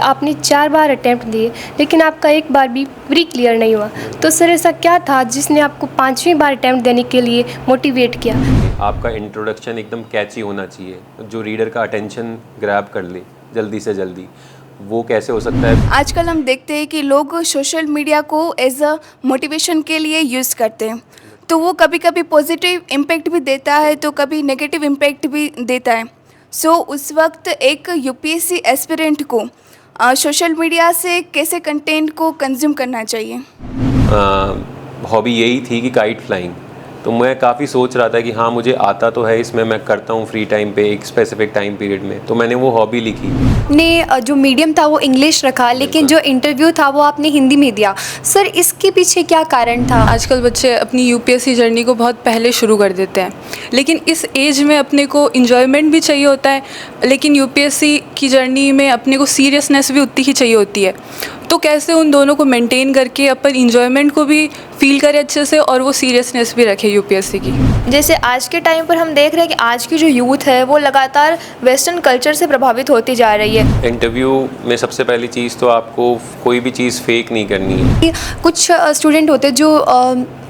आपने 4 बार अटेम्प्ट दिए लेकिन आपका एक बार भी प्री क्लियर नहीं हुआ, तो सर ऐसा क्या था जिसने आपको 5वीं बार अटेम्प्ट देने के लिए मोटिवेट किया? आपका इंट्रोडक्शन एकदम कैची होना चाहिए, जो रीडर का अटेंशन ग्रैब कर ले जल्दी से जल्दी। वो कैसे हो सकता है? आजकल हम देखते हैं कि लोग सोशल मीडिया को एज अ मोटिवेशन के लिए यूज़ करते हैं, तो वो कभी कभी पॉजिटिव इम्पेक्ट भी देता है तो कभी नेगेटिव इम्पेक्ट भी देता है। सो उस वक्त एक यूपीएससी एस्पिरेंट को सोशल मीडिया से कैसे कंटेंट को कंज्यूम करना चाहिए? हॉबी यही थी कि काइट फ्लाइंग। तो मैं काफ़ी सोच रहा था कि हाँ, मुझे आता तो है, इसमें मैं करता हूँ फ्री टाइम पे एक स्पेसिफिक टाइम पीरियड में, तो मैंने वो हॉबी लिखी। ने जो मीडियम था वो इंग्लिश रखा लेकिन जो इंटरव्यू था वो आपने हिंदी में दिया। सर इसके पीछे क्या कारण था? आजकल बच्चे अपनी यूपीएससी जर्नी को बहुत पहले शुरू कर देते हैं, लेकिन इस एज में अपने को इन्जॉयमेंट भी चाहिए होता है, लेकिन यूपीएससी की जर्नी में अपने को सीरियसनेस भी उतनी ही चाहिए होती है। तो कैसे उन दोनों को मेंटेन करके अपन इन्जॉयमेंट को भी फील करें अच्छे से और वो सीरियसनेस भी रखे यूपीएससी की। जैसे आज के टाइम पर हम देख रहे हैं कि आज की जो यूथ है वो लगातार वेस्टर्न कल्चर से प्रभावित होती जा रही है। इंटरव्यू में सबसे पहली चीज़ तो आपको कोई भी चीज़ फेक नहीं करनी है। कुछ स्टूडेंट होते हैं जो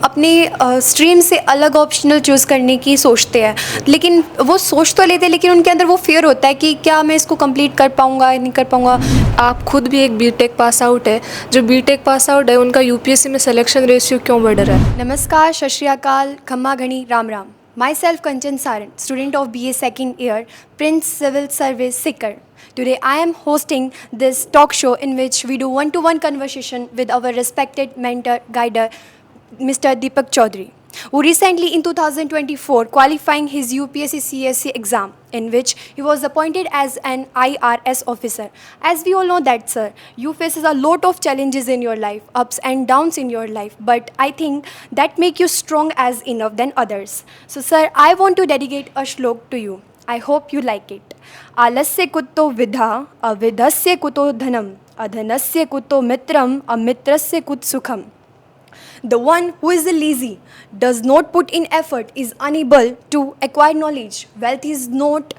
अपनी स्ट्रीम से अलग ऑप्शनल चूज़ करने की सोचते हैं, लेकिन वो सोच तो लेते हैं लेकिन उनके अंदर वो फियर होता है कि क्या मैं इसको कंप्लीट कर पाऊँगा नहीं कर पाऊँगा। आप खुद भी एक बीटेक पास आउट है, जो बीटेक पास आउट है उनका यूपीएससी में सिलेक्शन रेशियो क्यों बढ़ रहा है? नमस्कार, सत श्री अकाल, खम्मा घनी, Ram Ram. My self Kanchan Saran, student of BA second year, Prince Civil Service, Sikar. Today I am hosting this talk show in which we do one-to-one conversation with our respected mentor, guider, Mr. Deepak Chaudhary, who recently in 2024 qualifying his UPSC CSC exam, in which he was appointed as an IRS officer. As we all know that, sir, you faces a lot of challenges in your life, ups and downs in your life, but I think that make you strong as enough than others. So sir, I want to dedicate a shlok to you. I hope you like it. आलस्य कुतो विधा, अविधस्य कुतो धनम, अधनस्य कुतो मित्रम, अमित्रस्य कुत सुखम. The one who is lazy, does not put in effort, is unable to acquire knowledge. Wealth is not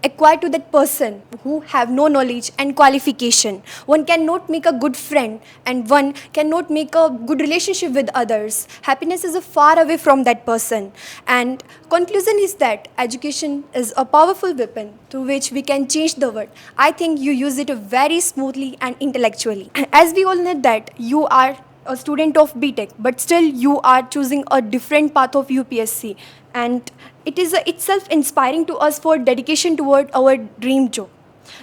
acquired to that person who have no knowledge and qualification. One cannot make a good friend and one cannot make a good relationship with others. Happiness is far away from that person. And conclusion is that education is a powerful weapon through which we can change the world. I think you use it very smoothly and intellectually. As we all know that you are a student of BTech, but still you are choosing a different path of UPSC, and it is itself inspiring to us for dedication toward our dream job.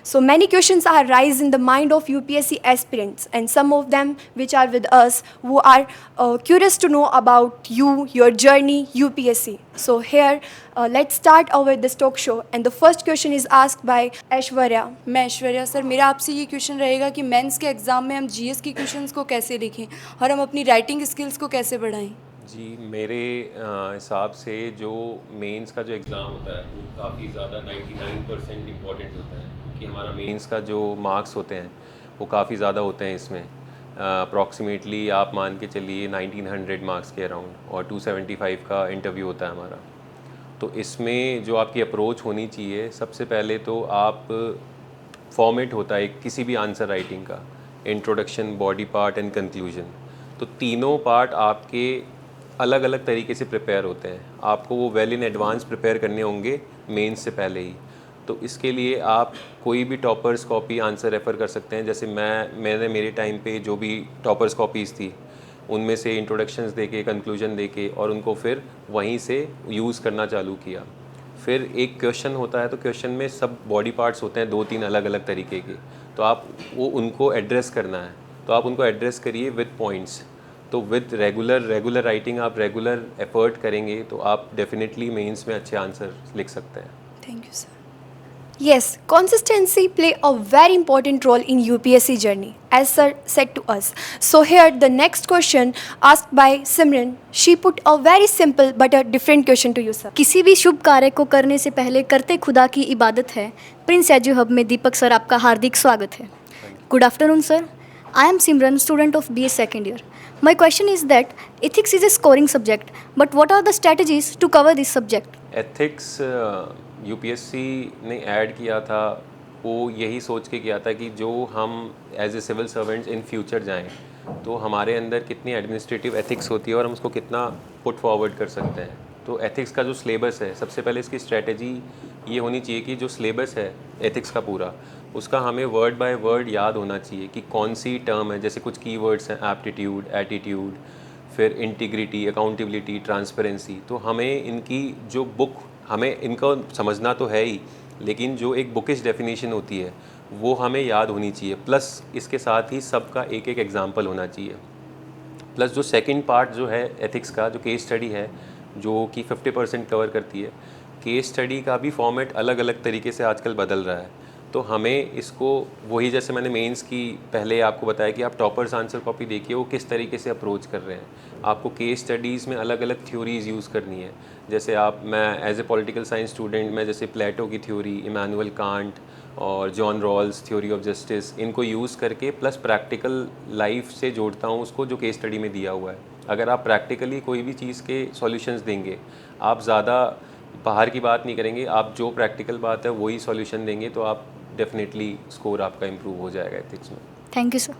So many questions are rise in the mind of UPSC aspirants, and some of them which are with us who are curious to know about you, your journey, UPSC. So here, let's start our this talk show, and the first question is asked by Aishwarya. मैं Aishwarya sir, मेरा आपसे ये question रहेगा कि mains के exam में हम GS की क्वेश्चंस को कैसे लिखें और हम अपनी राइटिंग स्किल्स को कैसे बढ़ाएं? जी, मेरे हिसाब से जो मेंस का जो एग्ज़ाम होता है वो काफ़ी ज़्यादा 99% इम्पॉर्टेंट होता है, क्योंकि हमारा मेंस का जो मार्क्स होते हैं वो काफ़ी ज़्यादा होते हैं। इसमें अप्रॉक्सीमेटली आप मान के चलिए 1900 मार्क्स के अराउंड, और 275 का इंटरव्यू होता है हमारा। तो इसमें जो आपकी अप्रोच होनी चाहिए, सबसे पहले तो आप फॉर्मेट होता है किसी भी आंसर राइटिंग का, introduction, body part and conclusion. तो तीनों पार्ट आपके अलग अलग तरीके से प्रिपेयर होते हैं, आपको वो वेल इन एडवांस प्रिपेयर करने होंगे मेंस से पहले ही। तो इसके लिए आप कोई भी टॉपर्स कॉपी आंसर रेफ़र कर सकते हैं। जैसे मैंने मेरे टाइम पे जो भी टॉपर्स कॉपीज़ थी उनमें से इंट्रोडक्शंस देके, कंक्लूजन देके, और उनको फिर वहीं से यूज़ करना चालू किया। फिर एक क्वेश्चन होता है, तो क्वेश्चन में सब बॉडी पार्ट्स होते हैं 2-3 अलग अलग तरीके के, तो आप उनको एड्रेस करना है, तो आप उनको एड्रेस करिए विद पॉइंट्स। तो विद रेगुलर राइटिंग आप रेगुलर एफर्ट करेंगे तो आप डेफिनेटली मेंस में अच्छे आंसर लिख सकते हैं। Thank you, sir. Yes, consistency play a very important role in UPSC journey, as sir said to us. So here the next question asked by Simran. She put a very simple but a different question to you, sir. किसी भी शुभ कार्य को करने से पहले करते खुदा की इबादत है। प्रिंस एजू हब में दीपक सर आपका हार्दिक स्वागत है। Good afternoon sir, I am Simran, student of BA second year. My question is that ethics is a scoring subject, but what are the strategies to cover this subject? Ethics UPSC ने add किया था वो यही सोच के किया था कि जो हम as a civil servants in future जाएं तो हमारे अंदर कितनी एडमिनिस्ट्रेटिव एथिक्स होती है और हम उसको कितना पुट फॉरवर्ड कर सकते हैं। तो एथिक्स का जो सिलेबस है, सबसे पहले इसकी स्ट्रेटजी ये होनी चाहिए कि जो सिलेबस है एथिक्स का पूरा, उसका हमें वर्ड बाय वर्ड याद होना चाहिए कि कौन सी टर्म है। जैसे कुछ कीवर्ड्स हैं, एप्टीट्यूड, एटीट्यूड, फिर इंटीग्रिटी, अकाउंटेबिलिटी, ट्रांसपेरेंसी। तो हमें इनकी जो बुक, हमें इनको समझना तो है ही, लेकिन जो एक बुकिश डेफिनेशन होती है वो हमें याद होनी चाहिए। प्लस इसके साथ ही सबका एक एक एग्जाम्पल होना चाहिए। प्लस जो सेकंड पार्ट जो है एथिक्स का, जो केस स्टडी है, जो कि 50% कवर करती है। केस स्टडी का भी फॉर्मेट अलग अलग तरीके से आजकल बदल रहा है, तो हमें इसको वही, जैसे मैंने मेंस की पहले आपको बताया कि आप टॉपर्स आंसर कॉपी देखिए वो किस तरीके से अप्रोच कर रहे हैं। आपको केस स्टडीज़ में अलग अलग थ्योरीज़ यूज़ करनी है। जैसे मैं as a political science student, मैं जैसे प्लेटो की थ्योरी, इमैनुअल कांट और John Rawls theory of justice, इनको यूज़ करके प्लस प्रैक्टिकल लाइफ से जोड़ता हूँ उसको, जो केस स्टडी में दिया हुआ है। अगर आप प्रैक्टिकली कोई भी चीज़ के सॉल्यूशंस देंगे, आप ज़्यादा बाहर की बात नहीं करेंगे, आप जो प्रैक्टिकल बात है वही सॉल्यूशन देंगे, तो आप डेफिनेटली स्कोर आपका इम्प्रूव हो जाएगा एथिक्स में। Thank you sir.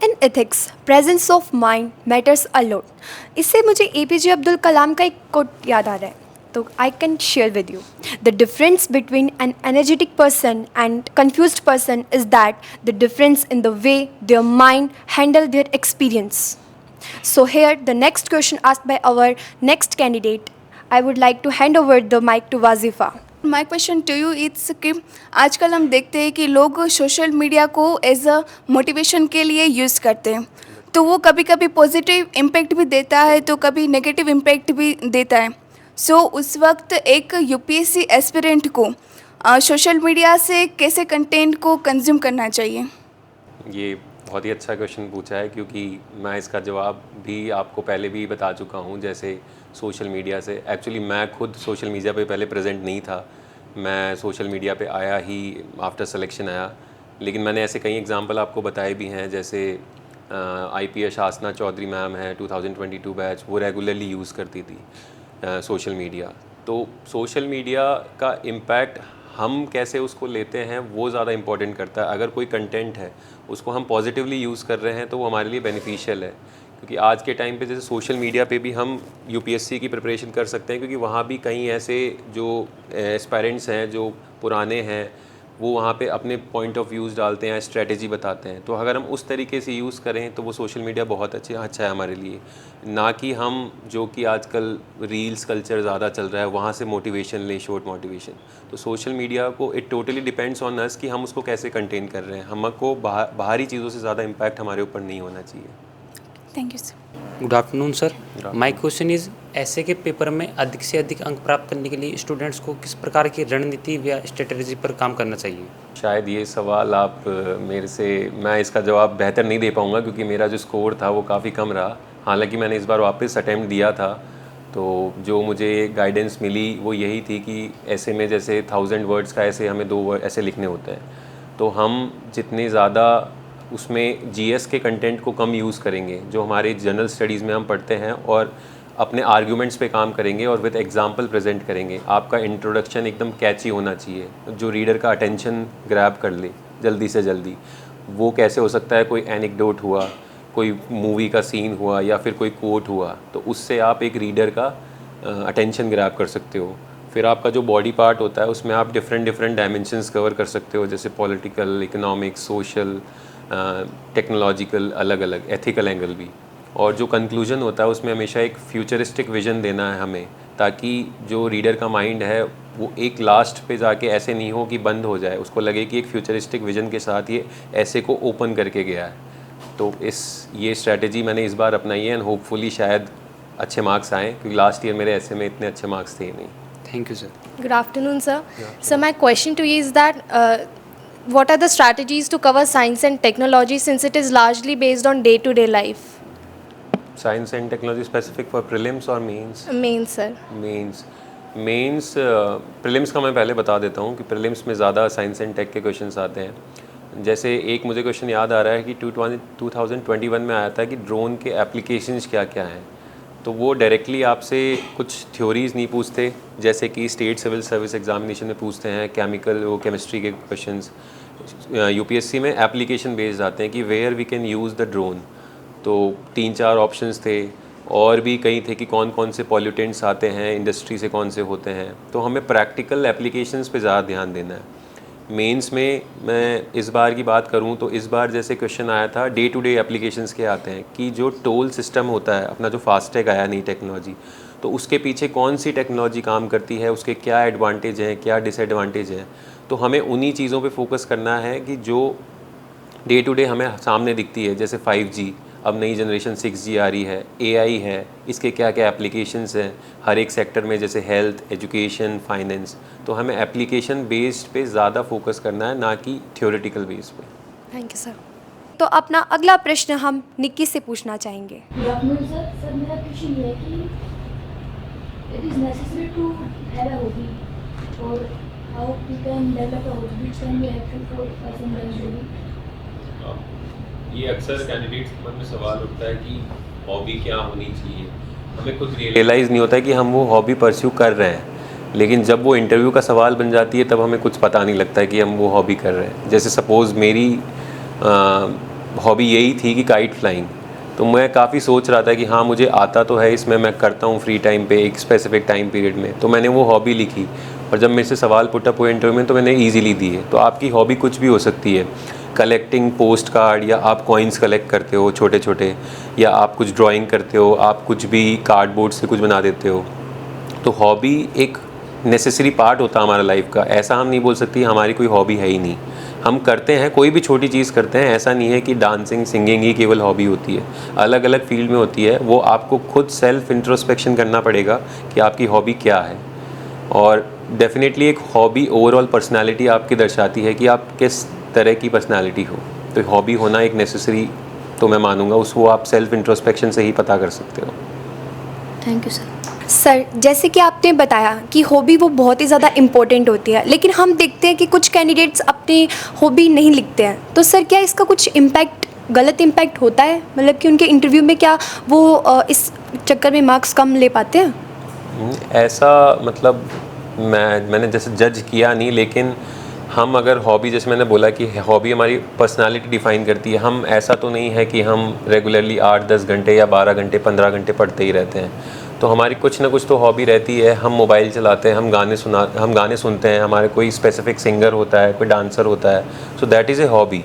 In ethics presence of mind matters a lot. इससे मुझे APJ अब्दुल कलाम का एक कोट याद आ रहा है, तो I can share with you. The difference between N energetic person and confused person is that the difference in the way their mind handle their experience. So here the next question asked by our next candidate. I would like to hand over the mic to Wazifa. My question to you it's कि आजकल हम देखते हैं कि लोग social media को as a motivation के लिए यूज़ करते हैं, तो वो कभी कभी पॉजिटिव इम्पेक्ट भी देता है तो कभी नेगेटिव इम्पेक्ट भी देता है। सो उस वक्त एक UPSC एस्पिरेंट को सोशल मीडिया से कैसे कंटेंट को कंज्यूम करना चाहिए? ये बहुत ही अच्छा क्वेश्चन पूछा है, क्योंकि मैं इसका जवाब भी आपको पहले भी बता चुका हूँ। जैसे सोशल मीडिया से, एक्चुअली मैं खुद सोशल मीडिया पे पहले प्रेजेंट नहीं था, मैं सोशल मीडिया पे आया ही आफ्टर सिलेक्शन आया। लेकिन मैंने ऐसे कई एग्जांपल आपको बताए भी हैं, जैसे IPS आसना चौधरी मैम है 2022 बैच, वो रेगुलरली यूज़ करती थी सोशल मीडिया। तो सोशल मीडिया का इम्पैक्ट हम कैसे उसको लेते हैं वो ज़्यादा इम्पोर्टेंट करता है। अगर कोई कंटेंट है उसको हम पॉजिटिवली यूज़ कर रहे हैं तो वो हमारे लिए बेनिफिशियल है, क्योंकि आज के टाइम पे जैसे सोशल मीडिया पे भी हम UPSC की प्रिपरेशन कर सकते हैं, क्योंकि वहाँ भी कई ऐसे जो एस्पायरेंट्स हैं जो पुराने हैं वो वहाँ पे अपने पॉइंट ऑफ व्यूज़ डालते हैं, स्ट्रेटजी बताते हैं। तो अगर हम उस तरीके से यूज़ करें तो वो सोशल मीडिया बहुत अच्छा है हमारे लिए, ना कि हम जो कि आजकल रील्स कल्चर ज़्यादा चल रहा है वहाँ से मोटिवेशन लें, शॉर्ट मोटिवेशन। तो सोशल मीडिया को it totally depends on us कि हम उसको कैसे कंटेन कर रहे हैं। हमको बाहरी चीज़ों से ज़्यादा इम्पैक्ट हमारे ऊपर नहीं होना चाहिए। Thank you sir. Good afternoon sir. My question is, ऐसे के पेपर में अधिक से अधिक अंक प्राप्त करने के लिए स्टूडेंट्स को किस प्रकार की रणनीति या स्ट्रेटजी पर काम करना चाहिए? शायद ये सवाल आप मेरे से, मैं इसका जवाब बेहतर नहीं दे पाऊँगा, क्योंकि मेरा जो स्कोर था वो काफ़ी कम रहा। हालांकि मैंने इस बार वापस अटैम्प्ट दिया था, तो जो मुझे गाइडेंस मिली वो यही थी कि ऐसे में जैसे 1000 वर्ड्स का ऐसे हमें 2 वर्ड ऐसे लिखने होते हैं, तो हम जितने ज़्यादा उसमें GS के कंटेंट को कम यूज़ करेंगे जो हमारे जनरल स्टडीज़ में हम पढ़ते हैं, और अपने आर्ग्यूमेंट्स पे काम करेंगे और विद एग्जांपल प्रेजेंट करेंगे। आपका इंट्रोडक्शन एकदम कैची होना चाहिए, जो रीडर का अटेंशन ग्रैब कर ले जल्दी से जल्दी। वो कैसे हो सकता है, कोई एनेक्डोट हुआ, कोई मूवी का सीन हुआ, या फिर कोई कोट हुआ, तो उससे आप एक रीडर का अटेंशन ग्रैब कर सकते हो। फिर आपका जो बॉडी पार्ट होता है उसमें आप डिफरेंट डायमेंशंस कवर कर सकते हो, जैसे पॉलिटिकल, इकोनॉमिक, सोशल, टेक्नोलॉजिकल, अलग अलग, एथिकल एंगल भी। और जो कंक्लूजन होता है उसमें हमेशा एक फ्यूचरिस्टिक विज़न देना है हमें, ताकि जो रीडर का माइंड है वो एक लास्ट पे जाके ऐसे नहीं हो कि बंद हो जाए, उसको लगे कि एक फ्यूचरिस्टिक विज़न के साथ ये ऐसे को ओपन करके गया है। तो ये स्ट्रैटेजी मैंने इस बार अपनाई है, एंड होपफुली शायद अच्छे मार्क्स आएँ, क्योंकि लास्ट ईयर मेरे ऐसे में इतने अच्छे मार्क्स थे नहीं। Thank you sir. Good afternoon, sir. So my question to you is that what are the strategies to cover science and technology, since it is largely based on day-to-day life? Science and technology specific for prelims और mains? Main, sir. Mains prelims का मैं पहले बता देता हूँ कि prelims में ज़्यादा साइंस एंड टेक के क्वेश्चंस आते हैं। जैसे एक मुझे क्वेश्चन याद आ रहा है कि 2021 में आया था कि ड्रोन के एप्लीकेशंस क्या क्या हैं। तो वो डायरेक्टली आपसे कुछ थ्योरीज़ नहीं पूछते, जैसे कि स्टेट सिविल सर्विस एग्जामिनेशन में पूछते हैं केमिकल वो केमिस्ट्री के क्वेश्चंस। यूपीएससी में एप्लीकेशन बेस्ड आते हैं कि where we can use the drone. तो 3-4 ऑप्शंस थे, और भी कई थे कि कौन कौन से पॉल्यूटेंट्स आते हैं, इंडस्ट्री से कौन से होते हैं। तो हमें प्रैक्टिकल एप्लीकेशंस पे ज़्यादा ध्यान देना है। मेंस में मैं इस बार की बात करूं तो इस बार जैसे क्वेश्चन आया था डे टू डे एप्लीकेशंस के आते हैं कि जो टोल सिस्टम होता है अपना, जो फास्टैग आया नई टेक्नोलॉजी, तो उसके पीछे कौन सी टेक्नोलॉजी काम करती है, उसके क्या एडवांटेज हैं, क्या डिसएडवांटेज हैं। तो हमें उन्हीं चीज़ों पे फोकस करना है कि जो डे टू डे हमें सामने दिखती है। जैसे 5G, अब नई जनरेशन 6G आ रही है, AI है, इसके क्या क्या एप्लीकेशंस हैं हर एक सेक्टर में, जैसे हेल्थ, एजुकेशन, फाइनेंस। तो हमें एप्लीकेशन बेस्ड पे ज़्यादा फोकस करना है, ना कि थ्योरेटिकल बेस पे। Thank you sir. तो अपना अगला प्रश्न हम निक्की से पूछना चाहेंगे। Good afternoon sir. सर मेरा क्वेश्चन ये है कि it is necessary to have a hobby और how we can develop a hobby which can be helpful for person that hobby. ये अक्सर कैंडिडेट्स के मन में सवाल उठता है कि हॉबी क्या होनी चाहिए। हमें खुद रियलाइज़ नहीं होता है कि हम वो हॉबी परस्यू कर रहे हैं, लेकिन जब वो इंटरव्यू का सवाल बन जाती है तब हमें कुछ पता नहीं लगता है कि हम वो हॉबी कर रहे हैं। जैसे सपोज़ मेरी हॉबी यही थी कि काइट फ्लाइंग, तो मैं काफ़ी सोच रहा था कि हाँ मुझे आता तो है, इसमें मैं करता हूँ फ्री टाइम पे एक स्पेसिफिक टाइम पीरियड में। तो मैंने वो हॉबी लिखी, और जब मेरे से सवाल पुटअप हुए इंटरव्यू में तो मैंने ईजीली दिए। तो आपकी हॉबी कुछ भी हो सकती है, कलेक्टिंग पोस्ट कार्ड, या आप कॉइन्स कलेक्ट करते हो छोटे छोटे, या आप कुछ ड्राइंग करते हो, आप कुछ भी कार्डबोर्ड से कुछ बना देते हो। तो हॉबी एक नेसेसरी पार्ट होता है हमारा लाइफ का। ऐसा हम नहीं बोल सकते हमारी कोई हॉबी है ही नहीं। हम करते हैं, कोई भी छोटी चीज़ करते हैं। ऐसा नहीं है कि डांसिंग, सिंगिंग ही केवल हॉबी होती है, अलग अलग फील्ड में होती है। वो आपको खुद सेल्फ इंट्रोस्पेक्शन करना पड़ेगा कि आपकी हॉबी क्या है। और डेफिनेटली एक हॉबी ओवरऑल पर्सनालिटी आपकी दर्शाती है कि आप किस तरह की पर्सनालिटी हो। तो हॉबी होना एक नेसेसरी, तो मैं मानूंगा उसको आप सेल्फ इंट्रोस्पेक्शन से ही पता कर सकते हो। Thank you sir. सर, जैसे कि आपने बताया कि हॉबी वो बहुत ही ज़्यादा इम्पोर्टेंट होती है, लेकिन हम देखते हैं कि कुछ कैंडिडेट्स अपनी हॉबी नहीं लिखते हैं। तो सर क्या इसका कुछ इम्पैक्ट, गलत इम्पैक्ट होता है? मतलब कि उनके इंटरव्यू में क्या वो इस चक्कर में मार्क्स कम ले पाते हैं? ऐसा मतलब मैंने जैसे जज किया नहीं, लेकिन हम अगर हॉबी, जैसे मैंने बोला कि हॉबी हमारी पर्सनालिटी डिफ़ाइन करती है। हम ऐसा तो नहीं है कि हम रेगुलरली 8-10 घंटे या 12 घंटे 15 घंटे पढ़ते ही रहते हैं। तो हमारी कुछ ना कुछ तो हॉबी रहती है। हम मोबाइल चलाते हैं, हम गाने सुनते हैं, हमारे कोई स्पेसिफिक सिंगर होता है, कोई डांसर होता है। So that is a hobby.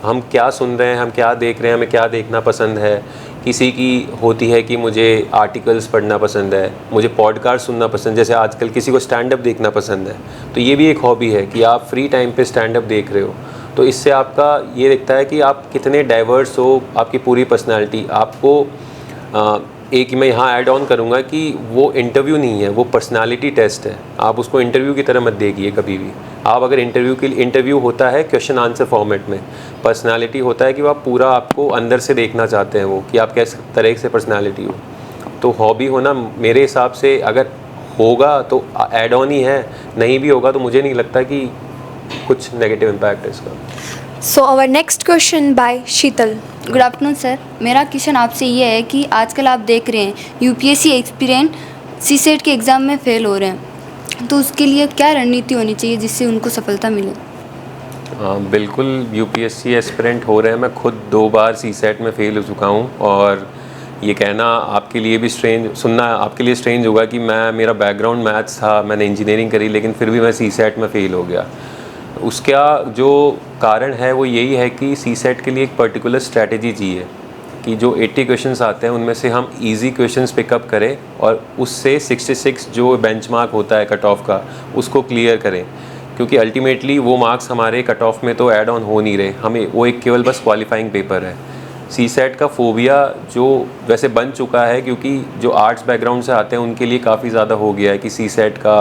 हम क्या सुन रहे हैं, हम क्या देख रहे हैं, हमें क्या देखना पसंद है। किसी की होती है कि मुझे आर्टिकल्स पढ़ना पसंद है, मुझे पॉडकास्ट सुनना पसंद, जैसे आजकल किसी को स्टैंड अप देखना पसंद है। तो ये भी एक हॉबी है कि आप फ्री टाइम पे स्टैंड अप देख रहे हो। तो इससे आपका ये दिखता है कि आप कितने डाइवर्स हो, आपकी पूरी पर्सनालिटी। आपको एक मैं यहाँ ऐड ऑन करूँगा कि वो इंटरव्यू नहीं है, वो पर्सनालिटी टेस्ट है। आप उसको इंटरव्यू की तरह मत देखिए कभी भी। आप अगर इंटरव्यू होता है क्वेश्चन आंसर फॉर्मेट में, पर्सनालिटी होता है कि वो आप पूरा आपको अंदर से देखना चाहते हैं, वो कि आप किस तरह से पर्सनालिटी हो। तो हॉबी होना मेरे हिसाब से अगर होगा तो ऐड ऑन ही है, नहीं भी होगा तो मुझे नहीं लगता कि कुछ नेगेटिव इम्पैक्ट है इसका। So our next question by Sheetal. Good afternoon sir. मेरा क्वेश्चन आपसे ये है कि आजकल आप देख रहे हैं यूपीएससी एस्पिरेंट सीसेट के एग्ज़ाम में फ़ेल हो रहे हैं, तो उसके लिए क्या रणनीति होनी चाहिए जिससे उनको सफलता मिले? बिल्कुल, यूपीएससी एस्पिरेंट हो रहे हैं। मैं खुद 2 बार सीसेट में फ़ेल हो चुका हूँ, और ये कहना आपके लिए भी सुनना आपके लिए स्ट्रेंज होगा कि मेरा बैकग्राउंड मैथ्स था, मैंने इंजीनियरिंग करी, लेकिन फिर भी मैं सीसेट में फ़ेल हो गया। उसका जो कारण है वो यही है कि सीसेट के लिए एक पर्टिकुलर स्ट्रैटेजी चाहिए कि जो 80 क्वेश्चंस आते हैं उनमें से हम इजी क्वेश्चंस पिकअप करें, और उससे 66 जो बेंचमार्क होता है कट ऑफ का, उसको क्लियर करें। क्योंकि अल्टीमेटली वो मार्क्स हमारे कट ऑफ में तो ऐड ऑन हो नहीं रहे, हमें वो एक केवल बस क्वालिफाइंग पेपर है। सीसेट का फोबिया जो वैसे बन चुका है, क्योंकि जो आर्ट्स बैकग्राउंड से आते हैं उनके लिए काफ़ी ज़्यादा हो गया है कि सीसेट का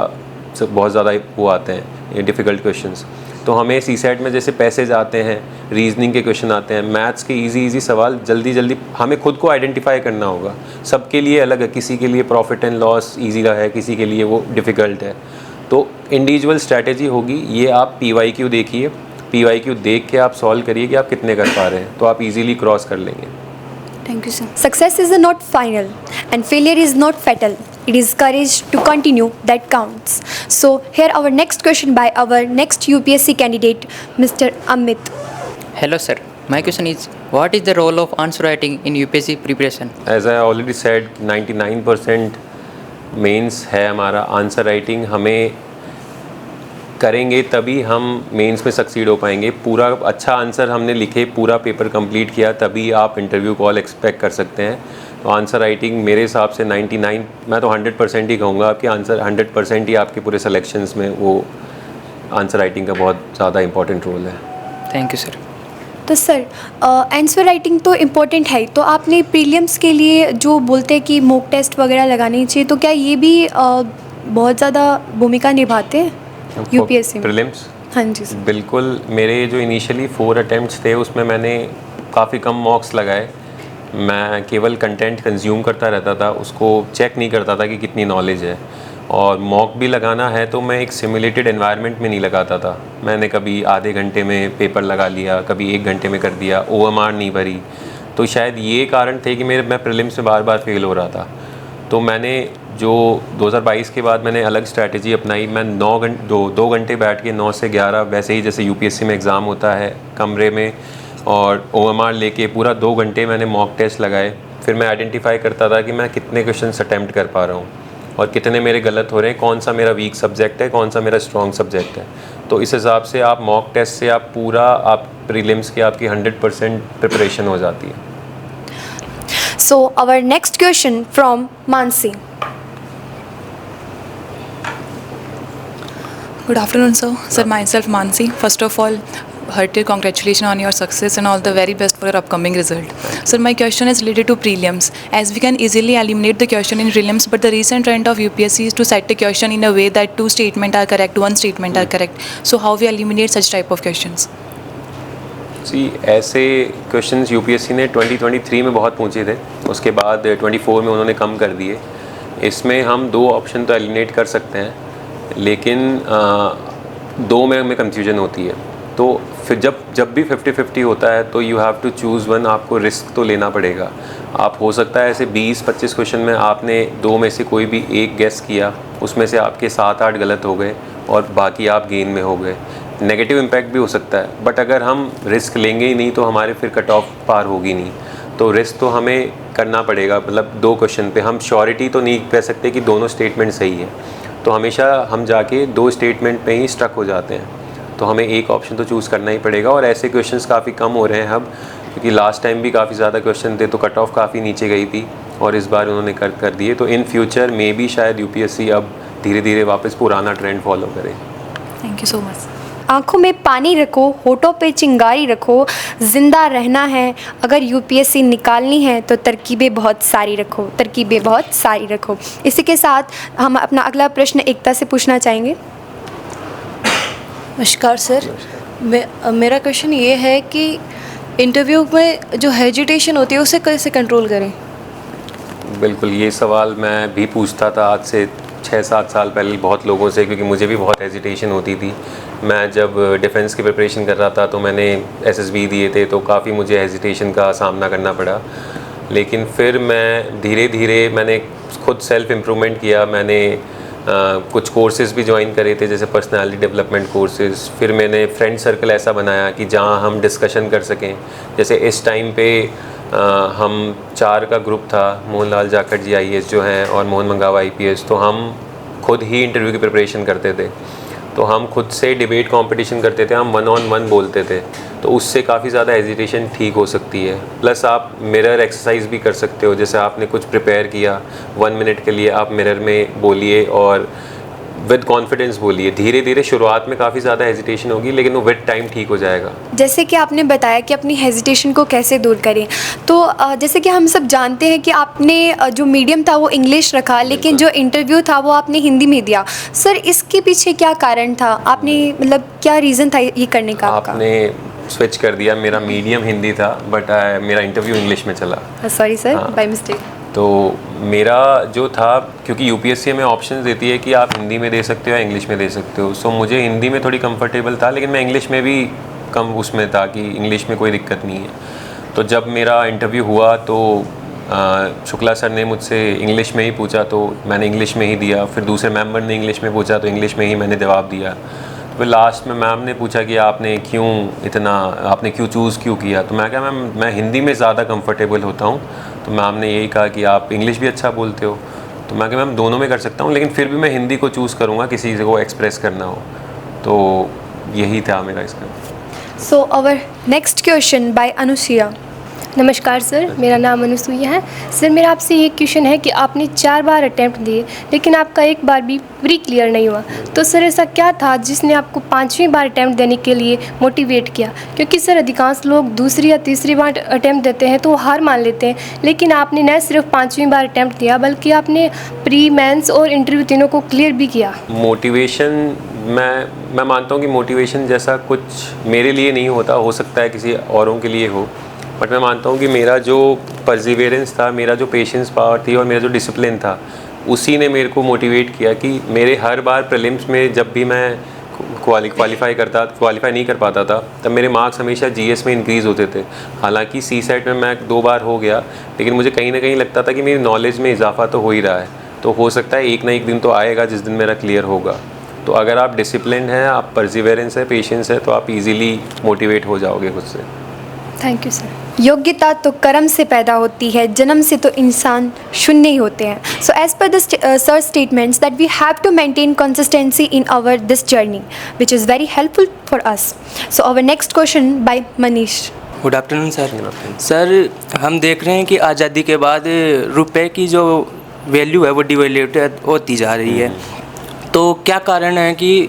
बहुत ज़्यादा वो आते हैं डिफ़िकल्ट क्वेश्चंस। तो हमें सीसेट में जैसे पैसेज आते हैं, रीजनिंग के क्वेश्चन आते हैं, मैथ्स के इजी सवाल जल्दी हमें खुद को आइडेंटिफाई करना होगा। सबके लिए अलग है, किसी के लिए प्रॉफिट एंड लॉस ईजी है, किसी के लिए वो डिफ़िकल्ट है। तो इंडिविजुअल स्ट्रैटेजी होगी। ये आप PYQ देखिए, PYQ देख के आप सॉल्व करिए कि आप कितने कर पा रहे हैं, तो आप इजीली क्रॉस कर लेंगे। Thank you sir. Success is not final and failure is not fatal. It is courage to continue that counts. So here our next question by our next UPSC candidate, Mr. Amit. Hello sir, my question is what is the role of answer writing in UPSC preparation? As I already said, 99% mains है हमारा. Answer writing हमें करेंगे तभी हम mains में succeed हो पाएंगे. पूरा अच्छा आंसर हमने लिखे, पूरा पेपर कंप्लीट किया, तभी आप इंटरव्यू कॉल एक्सपेक्ट कर सकते हैं. तो आंसर राइटिंग मेरे हिसाब से 99, मैं तो 100% ही कहूँगा आपके आंसर 100% ही आपके पूरे सिलेक्शंस में वो आंसर राइटिंग का बहुत ज़्यादा इंपॉर्टेंट रोल है. Thank you sir. तो सर आंसर राइटिंग तो इम्पोर्टेंट है, तो आपने प्रीलिम्स के लिए जो बोलते हैं कि मॉक टेस्ट वगैरह लगाने चाहिए, तो क्या ये भी बहुत ज़्यादा भूमिका निभाते हैं यूपीएससी में? प्रीलिम्स? हाँ जी सर. बिल्कुल. मेरे जो इनिशियली 4 अटैम्प्ट्स थे उसमें मैंने काफ़ी कम मॉक्स लगाए. मैं केवल कंटेंट कंज्यूम करता रहता था, उसको चेक नहीं करता था कि कितनी नॉलेज है. और मॉक भी लगाना है तो मैं एक सिमुलेटेड एनवायरनमेंट में नहीं लगाता था. मैंने कभी आधे घंटे में पेपर लगा लिया, कभी 1 घंटे में कर दिया, OMR नहीं भरी. तो शायद ये कारण थे कि मैं प्रीलिम्स में बार बार फेल हो रहा था. तो मैंने जो 2022 के बाद मैंने अलग स्ट्रैटेजी अपनाई. मैं 2 घंटे बैठ के 9 से 11 वैसे ही जैसे यूपीएससी में एग्ज़ाम होता है कमरे में, और OMR लेके पूरा 2 घंटे मैंने मॉक टेस्ट लगाए. फिर मैं आइडेंटिफाई करता था कि मैं कितने क्वेश्चंस अटैम्प्ट कर पा रहा हूँ और कितने मेरे गलत हो रहे हैं, कौन सा मेरा वीक सब्जेक्ट है, कौन सा मेरा स्ट्रॉन्ग सब्जेक्ट है. तो इस हिसाब से आप मॉक टेस्ट से आप पूरा आप प्रीलिम्स की आपकी 100% प्रिपरेशन हो जाती है. So our next question from Mansi. Good afternoon, sir. Sir, myself Mansi. First of all, hearty congratulations on your success and all the very best for your upcoming result. Sir, my question is related to prelims. As we can easily eliminate the question in prelims, but the recent trend of UPSC is to set the question in a way that 2 statements are correct, 1 statement are correct. So how we eliminate such type of questions? जी, ऐसे questions UPSC ने 2023 में बहुत पूछे थे, उसके बाद 24 में उन्होंने कम कर दिए. इसमें हम 2 ऑप्शन तो एलिमिनेट कर सकते हैं, लेकिन 2 में हमें कंफ्यूजन होती है. तो फिर जब भी 50-50 होता है तो you have to choose one. आपको रिस्क तो लेना पड़ेगा. आप हो सकता है ऐसे 20-25 क्वेश्चन में आपने 2 में से कोई भी एक गेस किया, उसमें से आपके 7-8 गलत हो गए और बाकी आप गेन में हो गए. नेगेटिव इम्पैक्ट भी हो सकता है, बट अगर हम रिस्क लेंगे ही नहीं तो हमारे फिर कट ऑफ पार होगी नहीं. तो रिस्क तो हमें करना पड़ेगा. मतलब 2 क्वेश्चन पे हम श्योरिटी तो नहीं कह सकते कि दोनों स्टेटमेंट सही है, तो हमेशा हम जाके 2 स्टेटमेंट पे ही स्टक हो जाते हैं. तो हमें एक ऑप्शन तो चूज़ करना ही पड़ेगा. और ऐसे क्वेश्चंस काफ़ी कम हो रहे हैं अब, क्योंकि लास्ट टाइम भी काफ़ी ज़्यादा क्वेश्चन थे तो कट ऑफ काफ़ी नीचे गई थी, और इस बार उन्होंने कर दिए. तो इन फ्यूचर में भी शायद यूपीएससी अब धीरे धीरे वापस पुराना ट्रेंड फॉलो करे. Thank you so much. आँखों में पानी रखो, होठों पे चिंगारी रखो, ज़िंदा रहना है. अगर यूपीएससी निकालनी है तो तरकीबें बहुत सारी रखो, तरकीबें बहुत सारी रखो. इसी के साथ हम अपना अगला प्रश्न एकता से पूछना चाहेंगे. नमस्कार सर. मेरा क्वेश्चन ये है कि इंटरव्यू में जो हेजिटेशन होती है उसे कैसे कंट्रोल करें? बिल्कुल, ये सवाल मैं भी पूछता था आज से 6-7 साल पहले बहुत लोगों से, क्योंकि मुझे भी बहुत हेजिटेशन होती थी. मैं जब डिफेंस की प्रिपरेशन कर रहा था तो मैंने एसएसबी दिए थे, तो काफ़ी मुझे हेजिटेशन का सामना करना पड़ा. लेकिन फिर मैं धीरे धीरे मैंने खुद सेल्फ इम्प्रूवमेंट किया. मैंने कुछ कोर्सेज़ भी ज्वाइन करे थे, जैसे पर्सनालिटी डेवलपमेंट कोर्सेज़. फिर मैंने फ्रेंड सर्कल ऐसा बनाया कि जहाँ हम डिस्कशन कर सकें. जैसे इस टाइम पे हम 4 का ग्रुप था, मोहनलाल जाखड़ जी IAS जो हैं और मोहन मंगावा IPS. तो हम खुद ही इंटरव्यू की प्रिपरेशन करते थे, तो हम खुद से डिबेट कंपटीशन करते थे, हम 1-on-1 बोलते थे. तो उससे काफ़ी ज़्यादा हेजिटेशन ठीक हो सकती है. प्लस आप मिरर एक्सरसाइज भी कर सकते हो. जैसे आपने कुछ प्रिपेयर किया, 1 मिनट के लिए आप मिरर में बोलिए और विद कॉन्फिडेंस बोलिए. धीरे धीरे शुरुआत में काफ़ी ज़्यादा हेजिटेशन होगी, लेकिन वो विद टाइम ठीक हो जाएगा. जैसे कि आपने बताया कि अपनी हेजिटेशन को कैसे दूर करें, तो जैसे कि हम सब जानते हैं कि आपने जो मीडियम था वो इंग्लिश रखा, लेकिन जो इंटरव्यू था वो आपने हिंदी में दिया. सर, इसके पीछे क्या कारण था? आपने मतलब क्या रीज़न था ये करने का? आपने स्विच कर दिया. मेरा मीडियम हिंदी था, बट मेरा इंटरव्यू इंग्लिश में चला. Sorry sir, by mistake. तो मेरा जो था, क्योंकि यूपीएससी में ऑप्शन देती है कि आप हिंदी में दे सकते हो या इंग्लिश में दे सकते हो. सो मुझे हिंदी में थोड़ी कंफर्टेबल था, लेकिन मैं इंग्लिश में भी कम उसमें था कि इंग्लिश में कोई दिक्कत नहीं है. तो जब मेरा इंटरव्यू हुआ तो शुक्ला सर ने मुझसे इंग्लिश में ही पूछा, तो मैंने इंग्लिश में ही दिया। फिर दूसरे मेंबर ने इंग्लिश में पूछा तो इंग्लिश में ही मैंने जवाब दिया। फिर लास्ट में मैम ने पूछा कि आपने क्यों चूज़ किया, तो मैं कहा मैम मैं हिंदी में ज़्यादा कंफर्टेबल होता हूँ। तो मैम ने यही कहा कि आप इंग्लिश भी अच्छा बोलते हो, तो मैं कहा मैम दोनों में कर सकता हूँ, लेकिन फिर भी मैं हिंदी को चूज़ करूँगा किसी को एक्सप्रेस करना हो। तो यही था मेरा इसका। So our next question by Anushya. नमस्कार सर, मेरा नाम अनुसुईया है। सर मेरा आपसे ये क्वेश्चन है कि आपने 4 बार अटैम्प्ट दिए लेकिन आपका एक बार भी प्री क्लियर नहीं हुआ, तो सर ऐसा क्या था जिसने आपको 5वीं बार अटैम्प्ट देने के लिए मोटिवेट किया? क्योंकि सर अधिकांश लोग दूसरी या तीसरी बार अटैम्प्ट देते हैं तो वो हार मान लेते हैं, लेकिन आपने न सिर्फ 5वीं बार अटैम्प्ट दिया बल्कि आपने प्री, मेंस और इंटरव्यू तीनों को क्लियर भी किया। मोटिवेशन मैं मानता हूँ कि मोटिवेशन जैसा कुछ मेरे लिए नहीं होता, हो सकता है किसी औरों के लिए हो, बट मैं मानता हूँ कि मेरा जो परसिवियरेंस था, मेरा जो पेशेंस पावर थी और मेरा जो डिसिप्लिन था, उसी ने मेरे को मोटिवेट किया कि मेरे हर बार प्रीलिम्स में जब भी मैं क्वालिफाई नहीं कर पाता था तब मेरे मार्क्स हमेशा जीएस में इंक्रीज़ होते थे। हालांकि सीसेट में मैं 2 बार हो गया, लेकिन मुझे कहीं ना कहीं लगता था कि मेरी नॉलेज में इजाफा तो हो ही रहा है, तो हो सकता है एक ना एक दिन तो आएगा जिस दिन मेरा क्लियर होगा। तो अगर आप डिसिप्लिन हैं, आप परसिवियरेंस है, पेशेंस है, तो आप इजीली मोटिवेट हो जाओगे खुद से। Thank you sir. योग्यता तो कर्म से पैदा होती है, जन्म से तो इंसान शून्य ही होते हैं। So as per the sir statements that we have to maintain consistency in our this journey which is very helpful for us. So our next question by Manish. Good afternoon sir. Sir हम देख रहे हैं कि आज़ादी के बाद रुपए की जो वैल्यू है वो डिवैल्यूएट होती जा रही है, तो क्या कारण है कि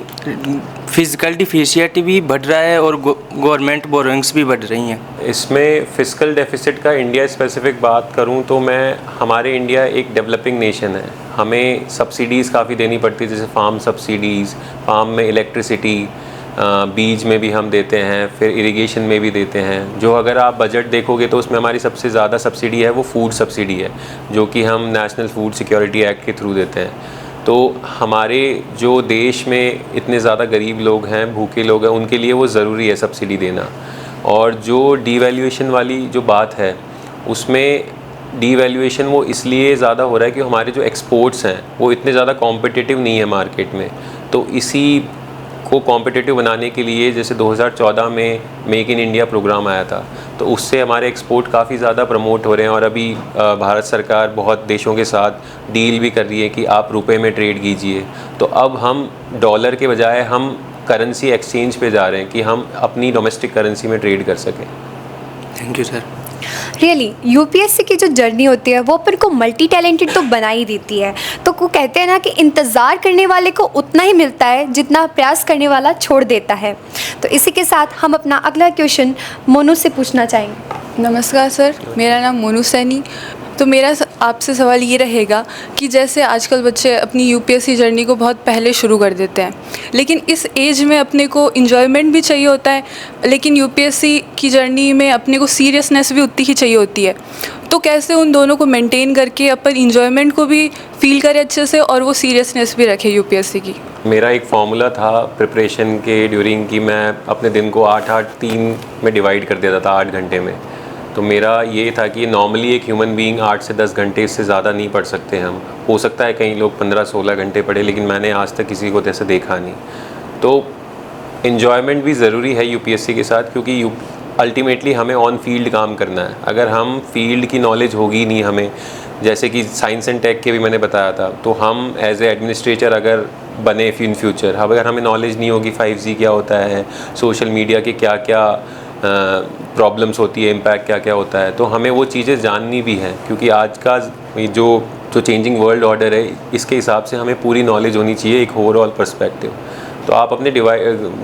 फिजिकल डिफिशियट भी बढ़ रहा है और गवर्नमेंट बोरोइंग्स भी बढ़ रही हैं? इसमें फिजिकल डेफिसिट का इंडिया स्पेसिफिक बात करूं तो हमारे इंडिया एक डेवलपिंग नेशन है, हमें सब्सिडीज़ काफ़ी देनी पड़ती है, जैसे फार्म सब्सिडीज़, फार्म में इलेक्ट्रिसिटी, बीज में भी हम देते हैं, फिर इरिगेशन में भी देते हैं। जो अगर आप बजट देखोगे तो उसमें हमारी सबसे ज़्यादा सब्सिडी है वो फूड सब्सिडी है, जो कि हम नेशनल फूड सिक्योरिटी एक्ट के थ्रू देते हैं। तो हमारे जो देश में इतने ज़्यादा गरीब लोग हैं, भूखे लोग हैं, उनके लिए वो ज़रूरी है सब्सिडी देना। और जो डीवैल्यूएशन वाली जो बात है, उसमें डीवैल्यूएशन वो इसलिए ज़्यादा हो रहा है कि हमारे जो एक्सपोर्ट्स हैं वो इतने ज़्यादा कॉम्पिटिटिव नहीं है मार्केट में, तो इसी को कॉम्पिटिटिव बनाने के लिए जैसे 2014 में मेक इन इंडिया प्रोग्राम आया था, तो उससे हमारे एक्सपोर्ट काफ़ी ज़्यादा प्रमोट हो रहे हैं। और अभी भारत सरकार बहुत देशों के साथ डील भी कर रही है कि आप रुपए में ट्रेड कीजिए, तो अब हम डॉलर के बजाय हम करेंसी एक्सचेंज पे जा रहे हैं कि हम अपनी डोमेस्टिक करेंसी में ट्रेड कर सकें। Thank you sir. Really UPSC की जो जर्नी होती है वो अपन को मल्टी टैलेंटेड तो बना ही देती है। तो वो कहते हैं ना कि इंतज़ार करने वाले को उतना ही मिलता है जितना प्रयास करने वाला छोड़ देता है। तो इसी के साथ हम अपना अगला क्वेश्चन मोनू से पूछना चाहेंगे। नमस्कार सर, मेरा नाम मोनू सैनी। तो मेरा आपसे सवाल ये रहेगा कि जैसे आजकल बच्चे अपनी यूपीएससी जर्नी को बहुत पहले शुरू कर देते हैं, लेकिन इस एज में अपने को इन्जॉयमेंट भी चाहिए होता है, लेकिन यूपीएससी की जर्नी में अपने को सीरियसनेस भी उतनी ही चाहिए होती है। तो कैसे उन दोनों को मेंटेन करके अपन इन्जॉयमेंट को भी फील करें अच्छे से और वो सीरियसनेस भी रखे यूपीएससी की? मेरा एक फार्मूला था प्रिपरेशन के ड्यूरिंग कि मैं अपने दिन को 8-8-3 में डिवाइड कर देता था 8 घंटे में। तो मेरा ये था कि नॉर्मली एक ह्यूमन बीइंग 8 से 10 घंटे इससे ज़्यादा नहीं पढ़ सकते हम। हो सकता है कई लोग 15-16 घंटे पढ़े, लेकिन मैंने आज तक किसी को जैसे देखा नहीं। तो इन्जॉयमेंट भी ज़रूरी है यूपीएससी के साथ, क्योंकि अल्टीमेटली हमें ऑन फील्ड काम करना है। अगर हम फील्ड की नॉलेज होगी नहीं हमें, जैसे कि साइंस एंड टेक के भी मैंने बताया था, तो हम एज ए एडमिनिस्ट्रेटर अगर बने इन फ्यूचर, अगर हमें नॉलेज नहीं होगी 5G क्या होता है, सोशल मीडिया के क्या क्या प्रॉब्लम्स होती है, इम्पैक्ट क्या क्या होता है, तो हमें वो चीज़ें जाननी भी हैं। क्योंकि आज का जो चेंजिंग वर्ल्ड ऑर्डर है, इसके हिसाब से हमें पूरी नॉलेज होनी चाहिए, एक ओवरऑल पर्सपेक्टिव। तो आप अपने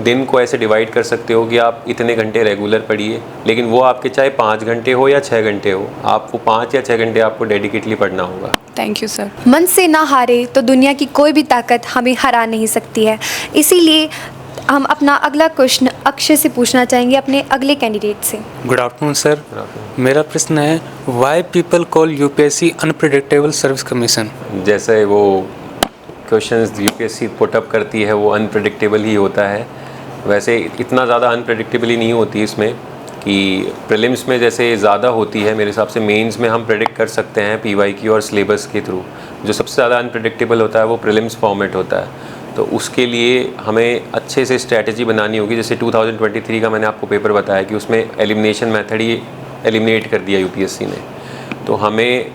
दिन को ऐसे डिवाइड कर सकते हो कि आप इतने घंटे रेगुलर पढ़िए, लेकिन वो आपके चाहे 5 घंटे हो या 6 घंटे हो, आपको 5 या 6 घंटे आपको डेडिकेटली पढ़ना होगा। Thank you sir. मन से ना हारे तो दुनिया की कोई भी ताकत हमें हरा नहीं सकती है। इसीलिए हम अपना अगला क्वेश्चन अक्षय से पूछना चाहेंगे, अपने अगले कैंडिडेट से। Good afternoon sir. मेरा प्रश्न है, why people call UPSC unpredictable service commission? जैसे वो क्वेश्चंस यूपीएससी पुटअप करती है वो अनप्रेडिक्टेबल ही होता है। वैसे इतना ज़्यादा अनप्रेडिक्टेबल ही नहीं होती इसमें, कि प्रीलिम्स में जैसे ज़्यादा होती है, मेरे हिसाब से मेंस में हम प्रेडिक्ट कर सकते हैं PYQ और सिलेबस के थ्रू। जो सबसे ज़्यादा अनप्रेडिक्टेबल होता है वो प्रीलिम्स फॉर्मेट होता है, तो उसके लिए हमें अच्छे से स्ट्रैटेजी बनानी होगी। जैसे 2023 का मैंने आपको पेपर बताया कि उसमें एलिमिनेशन मेथड ही एलिमिनेट कर दिया UPSC ने, तो हमें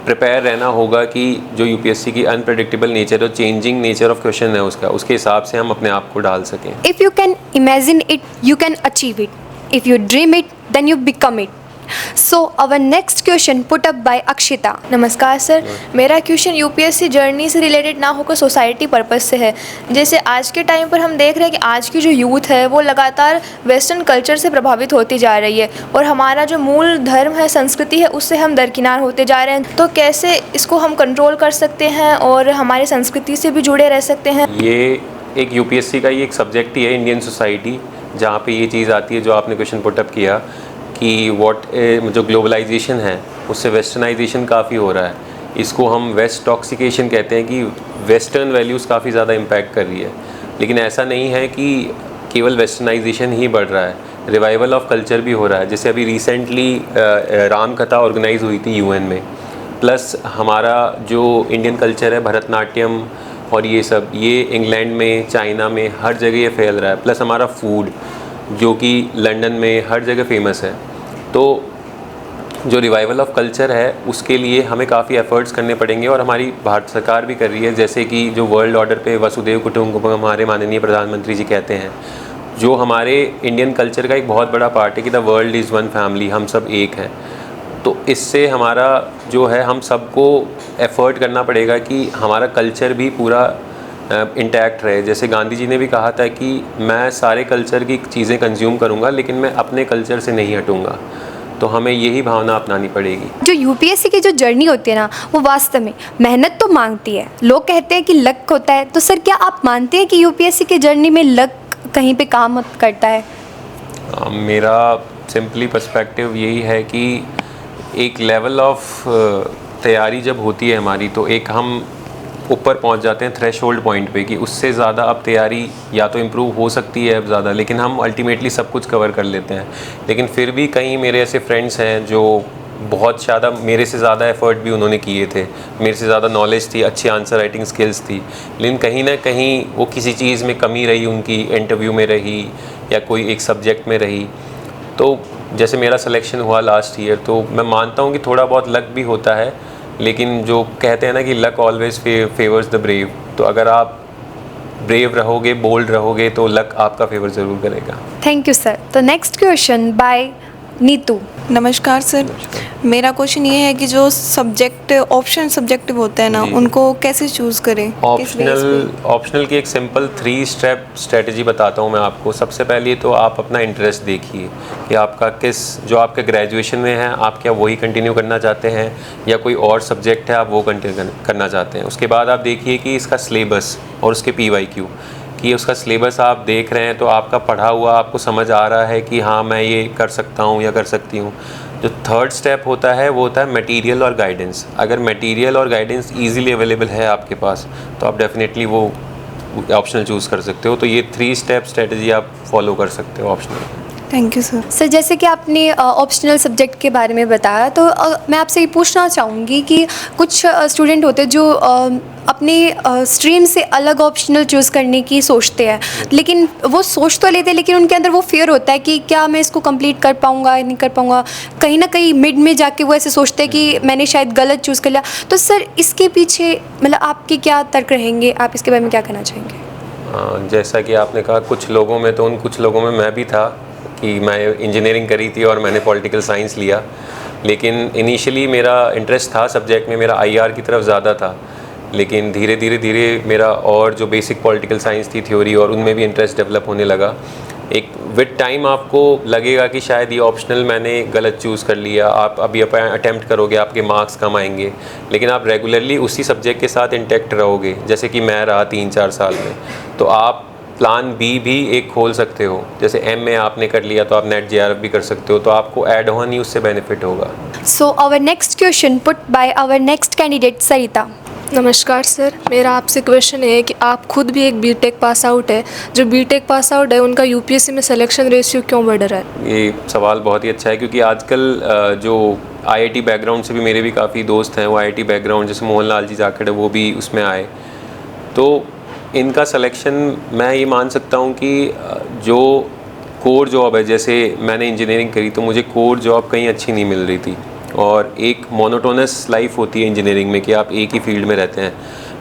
प्रिपेयर रहना होगा कि जो UPSC की अनप्रेडिक्टेबल नेचर और चेंजिंग नेचर ऑफ क्वेश्चन है उसके हिसाब से हम अपने आप को डाल सकें। If you can imagine it, you can achieve it. If you dream it, then you become it. So our next question put up by Akshita. नमस्कार सर, मेरा क्वेश्चन UPSC जर्नी से रिलेटेड ना होकर सोसाइटी पर्पस से है। जैसे आज के टाइम पर हम देख रहे हैं कि आज की जो यूथ है वो लगातार वेस्टर्न कल्चर से प्रभावित होती जा रही है और हमारा जो मूल धर्म है, संस्कृति है, उससे हम दरकिनार होते जा रहे हैं। तो कैसे इसको हम कंट्रोल कर सकते हैं और हमारी संस्कृति से भी जुड़े रह सकते हैं? ये एक UPSC का ही एक सब्जेक्ट ही है, इंडियन सोसाइटी, जहाँ पे ये चीज़ आती है जो आपने क्वेश्चन पुटअप किया कि जो ग्लोबलाइजेशन है उससे वेस्टर्नाइजेशन काफ़ी हो रहा है। इसको हम वेस्ट टॉक्सिकेशन कहते हैं कि वेस्टर्न वैल्यूज़ काफ़ी ज़्यादा इम्पैक्ट कर रही है, लेकिन ऐसा नहीं है कि केवल वेस्टर्नाइजेशन ही बढ़ रहा है, रिवाइवल ऑफ कल्चर भी हो रहा है। जैसे अभी रिसेंटली राम कथा ऑर्गेनाइज हुई थी UN में, प्लस हमारा जो इंडियन कल्चर है भरतनाट्यम और ये सब, ये इंग्लैंड में, चाइना में, हर जगह ये फैल रहा है। प्लस हमारा फूड जो कि लंदन में हर जगह फेमस है। तो जो रिवाइवल ऑफ कल्चर है उसके लिए हमें काफ़ी एफर्ट्स करने पड़ेंगे और हमारी भारत सरकार भी कर रही है। जैसे कि जो वर्ल्ड ऑर्डर पे वसुदेव कुटुंबकम हमारे माननीय प्रधानमंत्री जी कहते हैं, जो हमारे इंडियन कल्चर का एक बहुत बड़ा पार्ट है कि the world is one family, हम सब एक हैं। तो इससे हमारा जो है, हम सबको एफ़र्ट करना पड़ेगा कि हमारा कल्चर भी पूरा इंटैक्ट रहे। जैसे गांधी जी ने भी कहा था कि मैं सारे कल्चर की चीज़ें कंज्यूम करूंगा लेकिन मैं अपने कल्चर से नहीं हटूंगा। तो हमें यही भावना अपनानी पड़ेगी। जो UPSC की जो जर्नी होती है ना, वो वास्तव में मेहनत तो मांगती है। लोग कहते हैं कि लक होता है, तो सर क्या आप मानते हैं कि UPSC की जर्नी में लक कहीं पे काम करता है? मेरा सिंपली पर्सपेक्टिव यही है कि एक लेवल ऑफ तैयारी जब होती है हमारी, तो एक हम ऊपर पहुंच जाते हैं थ्रेशोल्ड पॉइंट पे कि उससे ज़्यादा अब तैयारी या तो इम्प्रूव हो सकती है अब ज़्यादा, लेकिन हम अल्टीमेटली सब कुछ कवर कर लेते हैं। लेकिन फिर भी कई मेरे ऐसे फ्रेंड्स हैं जो बहुत ज़्यादा, मेरे से ज़्यादा एफ़र्ट भी उन्होंने किए थे, मेरे से ज़्यादा नॉलेज थी, अच्छी आंसर राइटिंग स्किल्स थी, लेकिन कहीं ना कहीं वो किसी चीज़ में कमी रही, उनकी इंटरव्यू में रही या कोई एक सब्जेक्ट में रही। तो जैसे मेरा सिलेक्शन हुआ लास्ट ईयर, तो मैं मानता हूँ कि थोड़ा बहुत लक भी होता है, लेकिन जो कहते हैं ना कि luck always favours the brave, तो अगर आप ब्रेव रहोगे, बोल्ड रहोगे, तो लक आपका फेवर ज़रूर करेगा। Thank you sir. तो नेक्स्ट क्वेश्चन बाय नीतू। नमस्कार सर, मेरा क्वेश्चन ये है कि जो सब्जेक्ट ऑप्शन सब्जेक्टिव होते हैं ना, उनको कैसे चूज़ करें? ऑप्शनल की एक सिंपल 3 स्टेप स्ट्रेटजी बताता हूँ मैं आपको। सबसे पहले तो आप अपना इंटरेस्ट देखिए कि आपका जो आपका ग्रेजुएशन में है, आप क्या वही कंटिन्यू करना चाहते हैं या कोई और सब्जेक्ट है आप वो कंटिन्यू करना चाहते हैं। उसके बाद आप देखिए कि इसका सिलेबस और उसके PYQ, कि उसका सिलेबस आप देख रहे हैं तो आपका पढ़ा हुआ आपको समझ आ रहा है कि हाँ मैं ये कर सकता हूँ या कर सकती हूँ। जो थर्ड स्टेप होता है वो होता है मटेरियल और गाइडेंस। अगर मटेरियल और गाइडेंस इजीली अवेलेबल है आपके पास, तो आप डेफिनेटली वो ऑप्शनल चूज़ कर सकते हो। तो ये 3 स्टेप स्ट्रेटजी आप फॉलो कर सकते हो optional. Thank you sir. Sir जैसे कि आपने ऑप्शनल सब्जेक्ट के बारे में बताया, तो मैं आपसे ये पूछना चाहूँगी कि कुछ स्टूडेंट होते हैं जो अपने स्ट्रीम से अलग ऑप्शनल चूज़ करने की सोचते हैं, लेकिन वो सोच तो लेते हैं लेकिन उनके अंदर वो फियर होता है कि क्या मैं इसको कंप्लीट कर पाऊँगा या नहीं कर पाऊँगा। कहीं ना कहीं मिड में जाके वो ऐसे सोचते हैं कि मैंने शायद गलत चूज़ कर लिया। तो सर इसके पीछे मतलब आपके क्या तर्क रहेंगे, आप इसके बारे में क्या कहना चाहेंगे? जैसा कि आपने कहा, कुछ लोगों में, तो उन कुछ लोगों में मैं भी था कि मैं इंजीनियरिंग करी थी और मैंने पॉलिटिकल साइंस लिया, लेकिन इनिशियली मेरा इंटरेस्ट था सब्जेक्ट में, मेरा IR की तरफ ज़्यादा था, लेकिन धीरे धीरे मेरा और जो बेसिक पॉलिटिकल साइंस थी थ्योरी, और उनमें भी इंटरेस्ट डेवलप होने लगा। एक विद टाइम आपको लगेगा कि शायद ये ऑप्शनल मैंने गलत चूज़ कर लिया। आप अभी अटैम्प्ट करोगे, आपके मार्क्स कम आएंगे, लेकिन आप रेगुलरली उसी सब्जेक्ट के साथ इंटैक्ट रहोगे, जैसे कि मैं रहा 3-4 साल में, तो आप प्लान B भी एक खोल सकते हो। जैसे MA आपने कर लिया तो आप नेट JRF भी कर सकते हो, तो आपको ऐड ऑन ही उससे बेनिफिट होगा। So our next question put by our next candidate Sarita. नमस्कार सर, मेरा आपसे क्वेश्चन है कि आप खुद भी एक बीटेक पास आउट है, जो बीटेक पास आउट है उनका यूपीएससी में सिलेक्शन रेशियो क्यों बढ़ रहा है? ये सवाल बहुत ही अच्छा है, क्योंकि आजकल जो आईआईटी बैकग्राउंड से भी मेरे भी काफ़ी दोस्त हैं वो आईआईटी बैकग्राउंड, जैसे मोहनलाल जी जाखड़ है वो भी उसमें आए, तो इनका सिलेक्शन मैं ये मान सकता हूँ कि जो कोर जॉब है, जैसे मैंने इंजीनियरिंग करी तो मुझे कोर जॉब कहीं अच्छी नहीं मिल रही थी, और एक मोनोटोनस लाइफ होती है इंजीनियरिंग में कि आप एक ही फील्ड में रहते हैं।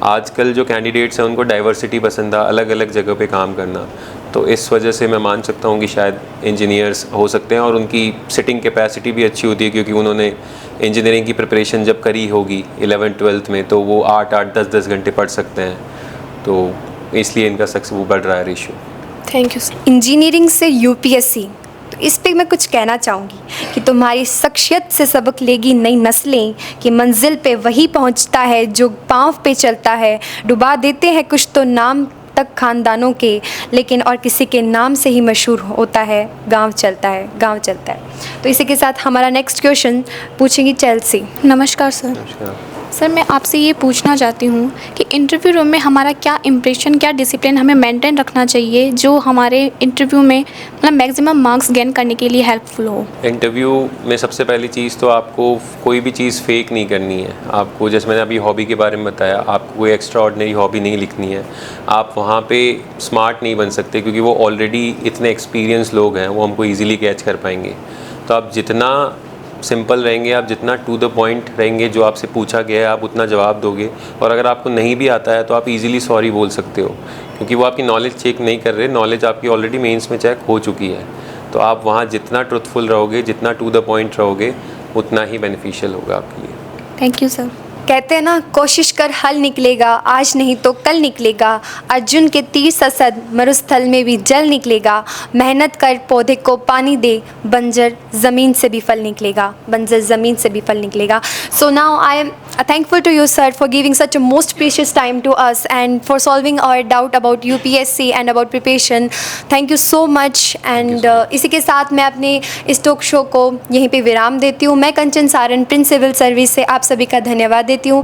आजकल जो कैंडिडेट्स हैं उनको डाइवर्सिटी पसंद है, अलग अलग जगह पे काम करना, तो इस वजह से मैं मान सकता हूँ कि शायद इंजीनियर्स हो सकते हैं, और उनकी सिटिंग कैपेसिटी भी अच्छी होती है क्योंकि उन्होंने इंजीनियरिंग की प्रिपरेशन जब करी होगी 11th-12th में तो वो 8-8 10-10 घंटे पढ़ सकते हैं, तो इसलिए इनका सक्सेस वो बढ़ रहा है ratio. Thank you sir. Engineering से यूपीएससी, तो इस पे मैं कुछ कहना चाहूँगी कि तुम्हारी शख्सियत से सबक लेगी नई नस्लें कि मंजिल पे वही पहुँचता है जो पाँव पे चलता है। डुबा देते हैं कुछ तो नाम तक खानदानों के, लेकिन और किसी के नाम से ही मशहूर होता है गांव चलता है, गांव चलता है। तो इसी के साथ हमारा नेक्स्ट क्वेश्चन पूछेंगी चेल्सी। नमस्कार सर। सर मैं आपसे ये पूछना चाहती हूँ कि इंटरव्यू रूम में हमारा क्या इम्प्रेशन, क्या डिसिप्लिन हमें मेंटेन रखना चाहिए जो हमारे इंटरव्यू में मतलब मैक्सिमम मार्क्स गेन करने के लिए हेल्पफुल हो? इंटरव्यू में सबसे पहली चीज़ तो आपको कोई भी चीज़ फेक नहीं करनी है। आपको, जैसे मैंने अभी हॉबी के बारे में बताया, आपको कोई एक्स्ट्रा ऑर्डिनरी हॉबी नहीं लिखनी है। आप वहाँ पे स्मार्ट नहीं बन सकते क्योंकि वो ऑलरेडी इतने एक्सपीरियंस लोग हैं, वो हमको ईजिली कैच कर पाएंगे। तो आप जितना सिंपल रहेंगे, आप जितना टू द पॉइंट रहेंगे, जो आपसे पूछा गया है आप उतना जवाब दोगे, और अगर आपको नहीं भी आता है तो आप इजीली सॉरी बोल सकते हो क्योंकि वो आपकी नॉलेज चेक नहीं कर रहे, नॉलेज आपकी ऑलरेडी मेंस में चेक हो चुकी है। तो आप वहाँ जितना ट्रुथफुल रहोगे, जितना टू द पॉइंट रहोगे, उतना ही बेनिफिशियल होगा आपके लिए। Thank you sir. कहते हैं ना, कोशिश कर हल निकलेगा, आज नहीं तो कल निकलेगा। अर्जुन के तीर ससद मरुस्थल में भी जल निकलेगा। मेहनत कर पौधे को पानी दे, बंजर ज़मीन से भी फल निकलेगा, बंजर ज़मीन से भी फल निकलेगा। So now I am thankful to you sir for giving such a most precious time to us and for solving our doubt about UPSC and about preparation. Thank you so much and इसी के साथ मैं अपने इस talk show को यहीं पे विराम देती हूँ। मैं कंचन सारन, प्रिंस सिविल सर्विस से आप सभी का धन्यवाद देती हूँ।